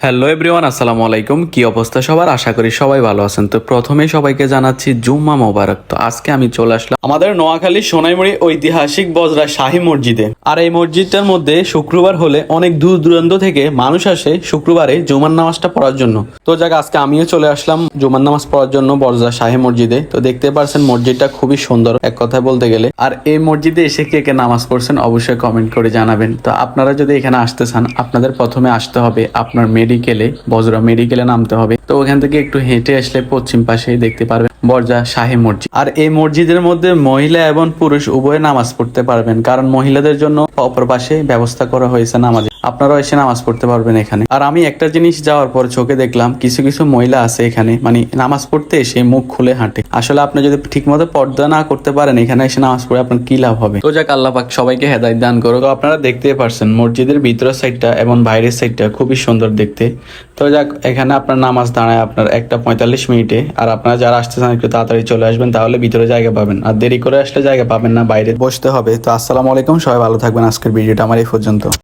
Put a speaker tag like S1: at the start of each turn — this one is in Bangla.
S1: হ্যালো এভরিওয়ান, আসসালামু আলাইকুম। কি অবস্থা সবার? আশা করি সবাই ভালো আছেন। তো প্রথমেই সবাইকে জানাচ্ছি জুম্মা মোবারক। তো আজকে আমি চলে আসলাম আমাদের নোয়াখালী সোনাইমুড়ি ঐতিহাসিক বজরা শাহী মসজিদে। আর এই মসজিদটার মধ্যে শুক্রবার হলে অনেক দূর দূরান্ত থেকে মানুষ আসে শুক্রবারে জুমার নামাজটা পড়ার জন্য। তো যাক, আজকে আমিও চলে আসলাম জুমার নামাজ পড়ার জন্য বজরা শাহী মসজিদে। তো দেখতে পারছেন মসজিদটা খুবই সুন্দর এক কথায় বলতে গেলে। আর এই মসজিদে এসে কে কে নামাজ পড়ছেন অবশ্যই কমেন্ট করে জানাবেন। তো আপনারা যদি এখানে আসতে চান, আপনাদের প্রথমে আসতে হবে আপনার মেডিকেলে, বজরা মেডিকেলে নামতে হবে। তো ওখান থেকে একটু হেঁটে আসলে পশ্চিম পাশেই দেখতে পারবেন বজরা শাহী মসজিদ। আর এই মসজিদের মধ্যে মহিলা এবং পুরুষ উভয়ে নামাজ পড়তে পারবেন, কারণ মহিলাদের জন্য অপর পাশে ব্যবস্থা করা হয়েছে নামাজ। আপনারাও এসে নামাজ পড়তে পারবেন এখানে। আর আমি একটা জিনিস যাওয়ার পর চোখে দেখলাম, কিছু কিছু মহিলা আছে এখানে মানে নামাজ পড়তে এসে মুখ খুলে হাঁটে। আসলে আপনি যদি ঠিক মতো পর্দা না করতে পারেন, এখানে এসে নামাজ পড়ে আপনার কি লাভ হবে? তো যাক, আল্লাহ পাক সবাইকে হেদায়েত দান করো। তো আপনারা দেখতেই পারছেন মসজিদের ভিতরের সাইডটা এবং বাইরের সাইডটা খুবই সুন্দর দেখতে। তো যাক, এখানে আপনার নামাজ দাঁড়ায় আপনার 1:45 আর আপনারা যারা আসতে চান একটু তাড়াতাড়ি চলে আসবেন, তাহলে ভিতরে জায়গা পাবেন। আর দেরি করে আসলে জায়গা পাবেন না, বাইরে বসতে হবে। তো আসসালামু আলাইকুম, সবাই ভালো থাকবেন। আজকের ভিডিওটা আমার এই পর্যন্ত।